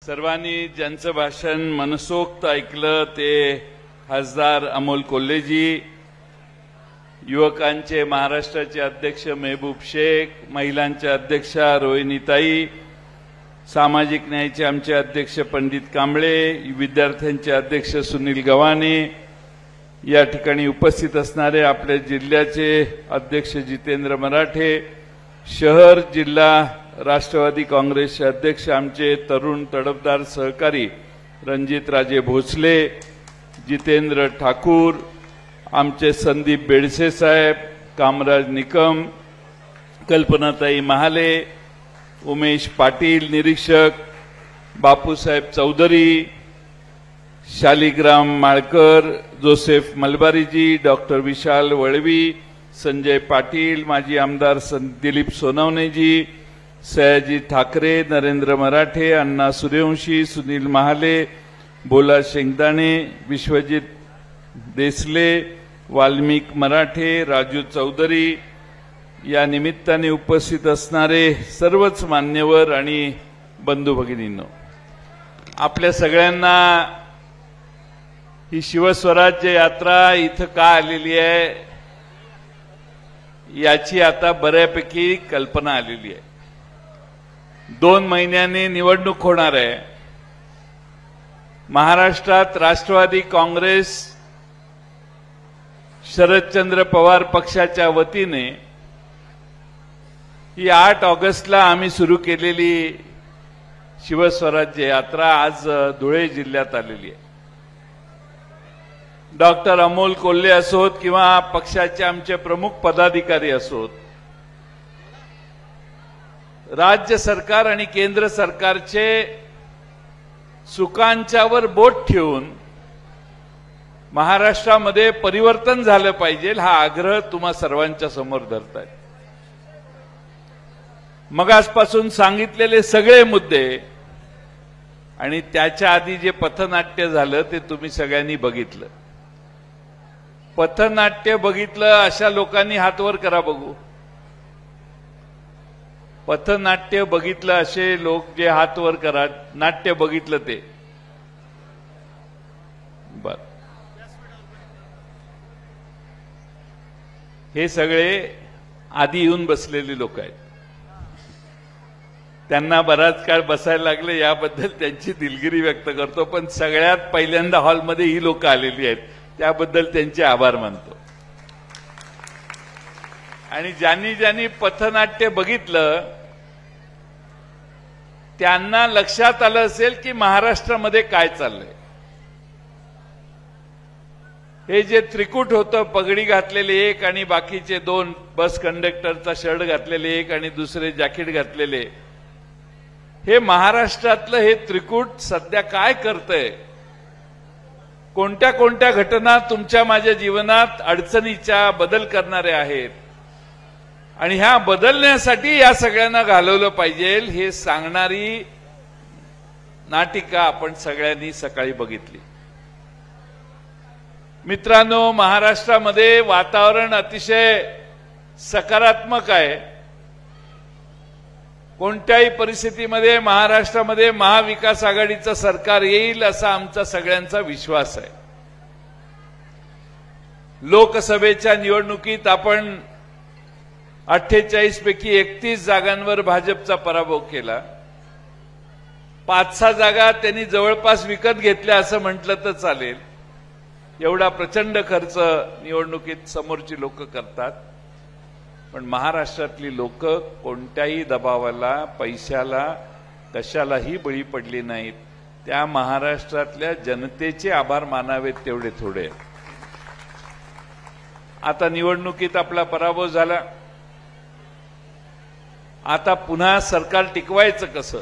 सर्वांनी ज्यांचं भाषण मनसोक्त ऐकलं ते खासदार अमोल कोल्हेजी, युवकांचे महाराष्ट्राचे अध्यक्ष मेहबूब शेख, महिलांच्या अध्यक्षा रोहिणीताई, सामाजिक न्यायाचे आमचे अध्यक्ष पंडित कांबळे, विद्यार्थ्यांचे अध्यक्ष सुनील गव्हाणे, या ठिकाणी उपस्थित असणारे आपल्या जिल्ह्याचे अध्यक्ष जितेंद्र मराठे, शहर जिल्हा राष्ट्रवादी काँग्रेसचे अध्यक्ष आमचे तरुण तडफदार सहकारी रणजित राजे भोसले, जितेंद्र ठाकूर, आमचे संदीप बेडसे साहेब, कामराज निकम, कल्पनाताई महाले, उमेश पाटील निरीक्षक, बापूसाहेब चौधरी, शालिग्राम माळकर, जोसेफ मलबारीजी, डॉक्टर विशाल वळवी, संजय पाटील, माजी आमदार दिलीप सोनवणेजी, सयाजी ठाकरे, नरेंद्र मराठे, अण्णा सूर्यवंशी, सुनील महाले, बोला शेंगदाणे, विश्वजित देसले, वाल्मिक मराठे, राजू चौधरी, या निमित्ताने उपस्थित असणारे सर्वच मान्यवर आणि बंधू भगिनींनो, आपल्या सगळ्यांना ही शिवस्वराज्य यात्रा इथं का आलेली आहे याची आता बऱ्यापैकी कल्पना आलेली आहे। 2 महिन्यांनी निवडणूक होणार आहे। महाराष्ट्रात राष्ट्रवादी काँग्रेस शरदचंद्र पवार पक्षाच्या वतीने ही 8 ऑगस्टला आम्ही सुरू केलेली शिवस्वराज्य यात्रा आज धुळे जिल्ह्यात आलेली आहे। डॉक्टर अमोल कोल्हे असोत किंवा पक्षाचे आमचे प्रमुख पदाधिकारी असोत, राज्य सरकार आणि केंद्र सरकारचे सुकांच्यावर बोट ठेवून महाराष्ट्रामध्ये परिवर्तन झालं पाहिजे हा आग्रह तुम्हा सर्वांच्या समोर धरतायत। मगासपासून सांगितलेले सगळे मुद्दे आणि त्याच्या आधी जे पथनाट्य झालं ते तुम्ही सगळ्यांनी बघितलं। पथनाट्य बघितलं अशा लोकांनी हात वर करा बघू। पथनाट्य बघितलं असे लोक जे हात वर करा, नाट्य बघितलं ते बर। हे सगळे आधी येऊन बसलेले लोक आहेत, त्यांना बराच काळ बसायला लागले याबद्दल त्यांची दिलगिरी व्यक्त करतो, पण सगळ्यात पहिल्यांदा हॉलमध्ये ही लोक आलेली आहेत त्याबद्दल त्यांचे आभार मानतो। आणि ज्यांनी ज्यांनी पथनाट्य बघितलं त्यांना लक्षात आलं असेल की महाराष्ट्रामध्ये काय चाललंय। हे जे त्रिकूट होतं, पगडी घातलेले एक आणि बाकीचे 2, बस कंडक्टरचा शर्ट घातलेले एक आणि दुसरे जॅकेट घातलेले, हे महाराष्ट्रातलं हे त्रिकूट सध्या काय करतंय, कोणत्या कोणत्या घटना तुमच्या माझ्या जीवनात अडचणीच्या बदल करणाऱ्या आहेत आणि ह्या बदलण्यासाठी या सगळ्यांना घालवलं पाहिजे हे सांगणारी नाटिका आपण सगळ्यांनी सकाळी बघितली। मित्रांनो, महाराष्ट्रामध्ये वातावरण अतिशय सकारात्मक आहे। कोणत्याही परिस्थितीमध्ये महाराष्ट्रामध्ये महाविकास आघाडीचं सरकार येईल असा आमचा सगळ्यांचा विश्वास आहे। लोकसभेच्या निवडणुकीत आपण 48 पैकी 31 जागांवर भाजपचा पराभव केला। 5-6 जागा त्यांनी जवळपास विकत घेतल्या असं म्हटलं तर चालेल, एवढा प्रचंड खर्च निवडणुकीत समोरची लोक करतात। पण महाराष्ट्रातली लोक कोणत्याही दबावाला, पैशाला, कशालाही बळी पडली नाहीत। त्या महाराष्ट्रातल्या जनतेचे आभार मानावेत तेवढे थोडे। आता निवडणुकीत आपला पराभव झाला, आता पुन्हा सरकार टिकवायचं कसं,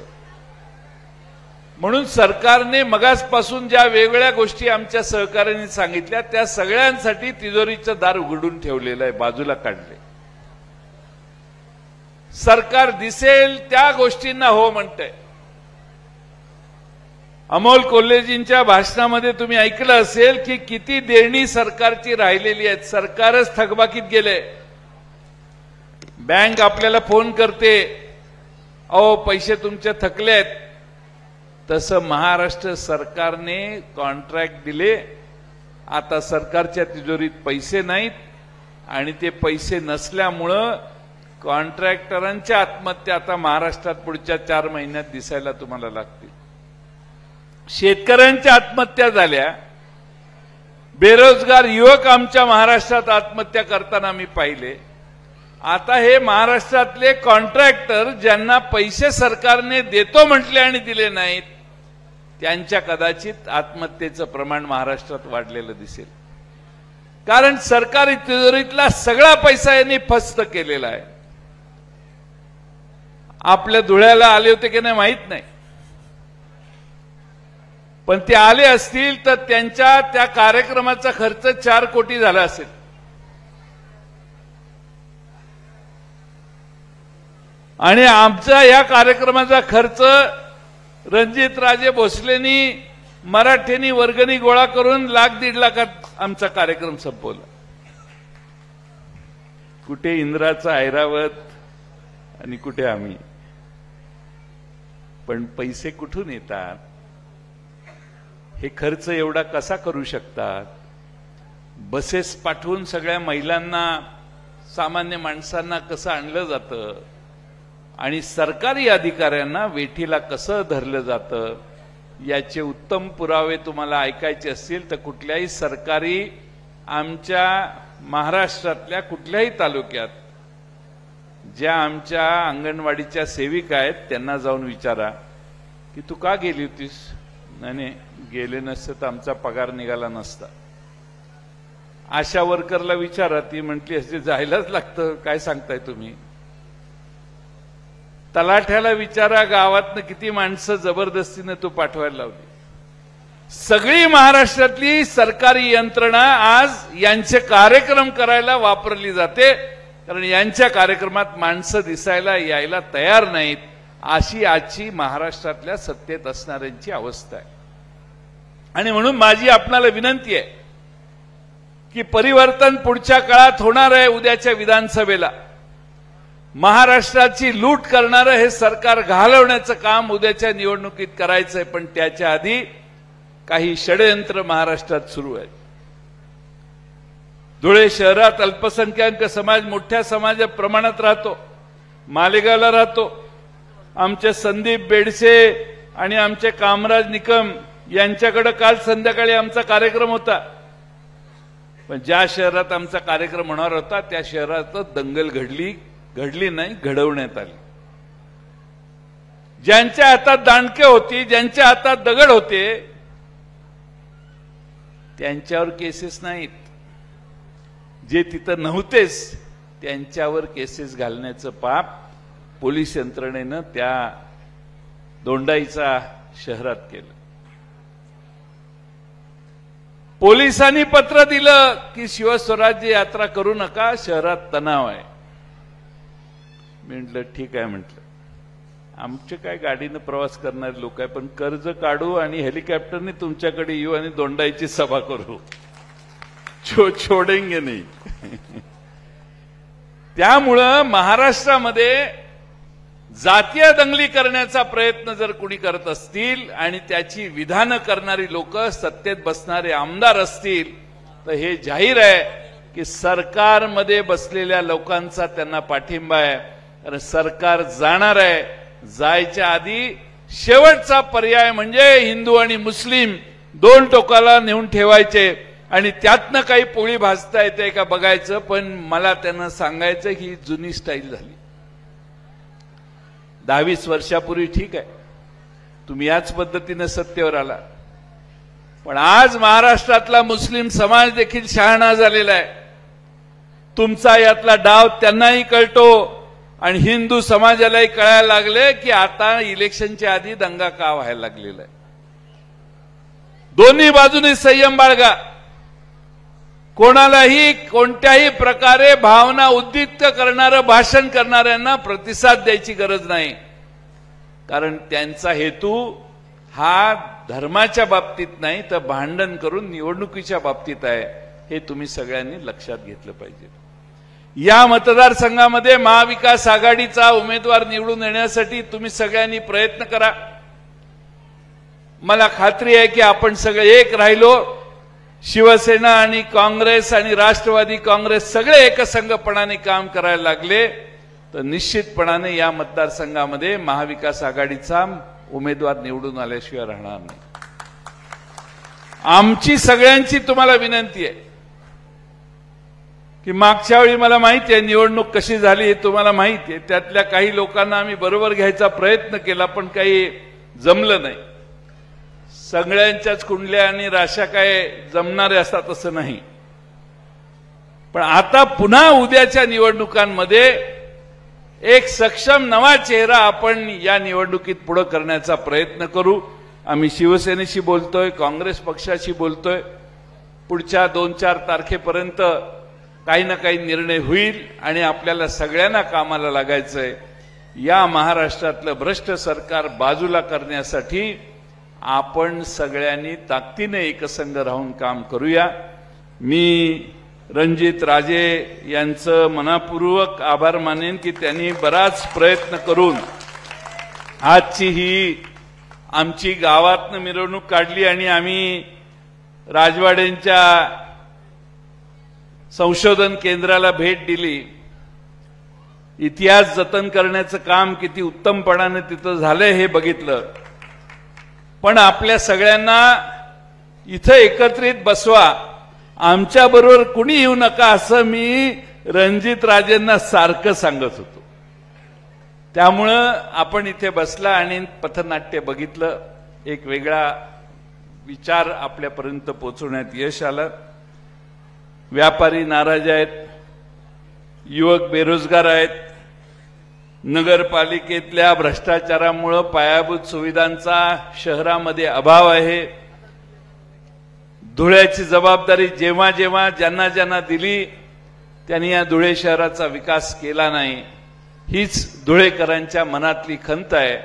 म्हणून सरकारने मगासपासून ज्या वेगवेगळ्या गोष्टी आमच्या सहकार्याने सांगितल्या त्या सगळ्यांसाठी तिजोरीचं दार उघडून ठेवलेलं आहे, बाजूला काढले। सरकार दिसेल त्या गोष्टींना हो म्हणतंय। अमोल कोल्हेजींच्या भाषणामध्ये तुम्ही ऐकलं असेल की किती देणी सरकारची राहिलेली आहेत, सरकारच थकबाकीत गेले। बँक आपल्याला फोन करते, अहो पैसे तुमचे थकले आहेत, तसं महाराष्ट्र सरकारने कॉन्ट्रॅक्ट दिले. आता सरकारच्या तिजोरीत पैसे नाहीत आणि ते पैसे नसल्यामुळं कॉन्ट्रॅक्टरांच्या आत्महत्या आता महाराष्ट्रात पुढच्या 4 महिन्यात दिसायला तुम्हाला लागतील. शेतकऱ्यांच्या आत्महत्या झाल्या. बेरोजगार युवक आमच्या महाराष्ट्रात आत्महत्या करताना मी पाहिले. आता हे महाराष्ट्रातले कॉन्ट्रॅक्टर ज्यांना पैसे सरकारने देतो म्हटले आणि दिले नाहीत त्यांच्या कदाचित आत्महत्येचं प्रमाण महाराष्ट्रात वाढलेलं दिसेल. कारण सरकारी तिजोरीतला सगळा पैसा यांनी फस्त केलेला आहे. आपल्या धुळ्याला आले होते की नाही माहित नाही, पण ते आले असतील तर त्यांच्या त्या कार्यक्रमाचा खर्च 4 कोटी झाला असेल. आणि आमचा या कार्यक्रमाचा खर्च रणजितराजे भोसलेंनी मराठ्यांनी वर्गणी गोळा करून 1,00,000-1.5 लाखात आमचा कार्यक्रम संपवला. कुठे इंद्राचा ऐरावत आणि कुठे आम्ही. पण पैसे कुठून येतात? हे खर्च एवढा कसा करू शकतात? बसेस पाठवून सगळ्या महिलांना, सामान्य माणसांना कसं आणलं जातं आणि सरकारी अधिकाऱ्यांना वेठीला कसं धरलं जातं याचे उत्तम पुरावे तुम्हाला ऐकायचे असतील तर कुठल्याही सरकारी, आमच्या महाराष्ट्रातल्या कुठल्याही तालुक्यात ज्या आमच्या अंगणवाडीच्या सेविका आहेत त्यांना जाऊन विचारा की तू का गेली होतीस? नाही, गेले नसते तर आमचा पगार निघाला नसता. आशा वर्करला विचारा, ती म्हटली असते जायलाच लागतं. काय सांगताय तुम्ही? तलाठ्याला विचारा, गावातनं किती माणसं जबरदस्तीने तू पाठवायला लावली. सगळी महाराष्ट्रातली सरकारी यंत्रणा आज यांचे कार्यक्रम करायला वापरली जाते, कारण यांच्या कार्यक्रमात माणसं दिसायला यायला तयार नाहीत. अशी आजची महाराष्ट्रातल्या सत्तेत असणाऱ्यांची अवस्था आहे. आणि म्हणून माझी आपणाला विनंती आहे की परिवर्तन पुढच्या काळात होणार आहे. उद्याच्या विधानसभेला महाराष्ट्राची लूट करणारं हे सरकार घालवण्याचं काम उद्याच्या निवडणुकीत करायचंय. पण त्याच्या आधी काही षडयंत्र महाराष्ट्रात सुरू आहेत. धुळे शहरात अल्पसंख्याक समाज मोठ्या समाज प्रमाणात राहतो. मालेगावला राहतो. आमचे संदीप बेडसे आणि आमचे कामराज निकम यांच्याकडे काल संध्याकाळी आमचा कार्यक्रम होता. पण ज्या शहरात आमचा कार्यक्रम होणार होता त्या शहरात दंगल घडली नाही, घडवण्यात आली. ज्यांच्या हातात दांडके होती, ज्यांच्या हातात दगड होते त्यांच्यावर केसेस नाहीत. जे तिथं नव्हतेच त्यांच्यावर केसेस घालण्याचं पाप पोलीस यंत्रणेनं त्या दोंडाईचा शहरात केलं. पोलिसांनी पत्र दिलं की शिवस्वराज्य यात्रा करू नका, शहरात तणाव आहे. म्हटलं ठीक आहे. म्हटलं आमचे काय गाडीनं प्रवास करणारे लोक आहे, पण कर्ज काढू आणि हेलिकॉप्टरने तुमच्याकडे येऊ आणि दोंडाईची सभा करू, छोडेंगे नाही. त्यामुळं महाराष्ट्रामध्ये जातीय दंगली करण्याचा प्रयत्न जर कुणी करत असतील आणि त्याची विधानं करणारी लोक सत्तेत बसणारे आमदार असतील तर हे जाहीर आहे की सरकारमध्ये बसलेल्या लोकांचा त्यांना पाठिंबा आहे. कारण सरकार जाणार आहे. जायच्या आधी शेवटचा पर्याय म्हणजे हिंदू आणि मुस्लिम दोन टोकाला नेऊन ठेवायचे आणि त्यातनं काही पोळी भाजता येते का बघायचं. पण मला त्यांना सांगायचं ही जुनी स्टाईल झाली. 10-20 वर्षापूर्वी ठीक आहे, तुम्ही याच पद्धतीने सत्तेवर आला. पण आज महाराष्ट्रातला मुस्लिम समाज देखील शहाणा झालेला आहे. तुमचा यातला डाव त्यांनाही कळतो आणि हिंदू समाजालाही कळायला लागले की आता इलेक्शनच्या आधी दंगा का व्हायला लागलेला आहे. दोन्ही बाजूने संयम बाळगा. कोणालाही कोणत्याही प्रकारे भावना उद्दीप्त करणारं भाषण करणाऱ्यांना प्रतिसाद द्यायची गरज नाही. कारण त्यांचा हेतू हा धर्माच्या बाबतीत नाही तर भांडण करून निवडणुकीच्या बाबतीत आहे. हे तुम्ही सगळ्यांनी लक्षात घेतलं पाहिजे. या मतदारसंघामध्ये महाविकास आघाडीचा उमेदवार निवडून येण्यासाठी तुम्ही सगळ्यांनी प्रयत्न करा. मला खात्री आहे की आपण सगळे एक राहिलो, शिवसेना आणि काँग्रेस आणि राष्ट्रवादी काँग्रेस सगळे एकसंघपणाने काम करायला लागले तर निश्चितपणाने या मतदारसंघामध्ये महाविकास आघाडीचा उमेदवार निवडून आल्याशिवाय राहणार नाही. आमची सगळ्यांची तुम्हाला विनंती आहे की मागच्या वेळी मला माहिती आहे निवडणूक कशी झाली हे तुम्हाला माहिती आहे. त्यातल्या काही लोकांना आम्ही बरोबर घ्यायचा प्रयत्न केला पण काही जमलं नाही. सगळ्यांच्याच कुंडल्या आणि राशा काय जमणारे असतात असं नाही. पण आता पुन्हा उद्याच्या निवडणुकांमध्ये एक सक्षम नवा चेहरा आपण या निवडणुकीत पुढे करण्याचा प्रयत्न करू. आम्ही शिवसेनेशी बोलतोय, काँग्रेस पक्षाशी बोलतोय. पुढच्या 2-4 तारखेपर्यंत काही ना काही निर्णय होईल आणि आपल्याला सगळ्यांना कामाला लागायचंय. या महाराष्ट्रातलं भ्रष्ट सरकार बाजूला करण्यासाठी आपण सगळ्यांनी ताकदीने एकसंघ राहून काम करूया. मी रणजित राजे यांचं मनापूर्वक आभार मानेन की त्यांनी बराच प्रयत्न करून आजची ही आमची गावातनं मिरवणूक काढली आणि आम्ही राजवाड्यांच्या संशोधन केंद्राला भेट दिली. इतिहास जतन करण्याचं काम किती उत्तमपणाने तिथं झालंय हे बघितलं. पण आपल्या सगळ्यांना इथं एकत्रित बसवा, आमच्या बरोबर कुणी येऊ नका असं मी रणजित राजेंना सारखं सांगत होतो. त्यामुळं आपण इथे बसला आणि पथनाट्य बघितलं. एक वेगळा विचार आपल्यापर्यंत पोहोचवण्यात यश आलं. व्यापारी नाराज आहेत, युवक बेरोजगार आहेत, नगरपालिकेतल्या भ्रष्टाचारामुळे पायाभूत सुविधांचा शहरामध्ये अभाव आहे. धुळ्याची जबाबदारी जेव्हा जेव्हा ज्यांना ज्यांना दिली त्यांनी या धुळे शहराचा विकास केला नाही. हीच धुळेकरांच्या मनातली खंत आहे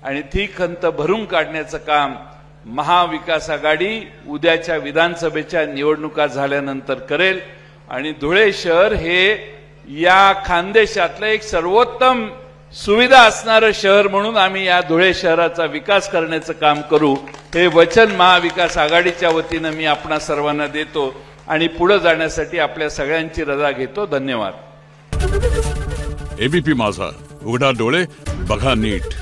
आणि ती खंत भरून काढण्याचं काम महाविकास आघाडी उद्याच्या विधानसभेच्या निवडणुका झाल्यानंतर करेल. आणि धुळे शहर हे या खानदेशातलं एक सर्वोत्तम सुविधा असणारं शहर म्हणून आम्ही या धुळे शहराचा विकास करण्याचं काम करू, हे वचन महाविकास आघाडीच्या वतीनं मी आपणा सर्वांना देतो आणि पुढे जाण्यासाठी आपल्या सगळ्यांची रजा घेतो. धन्यवाद. एबीपी माझा, उघडा डोळे बघा नीट.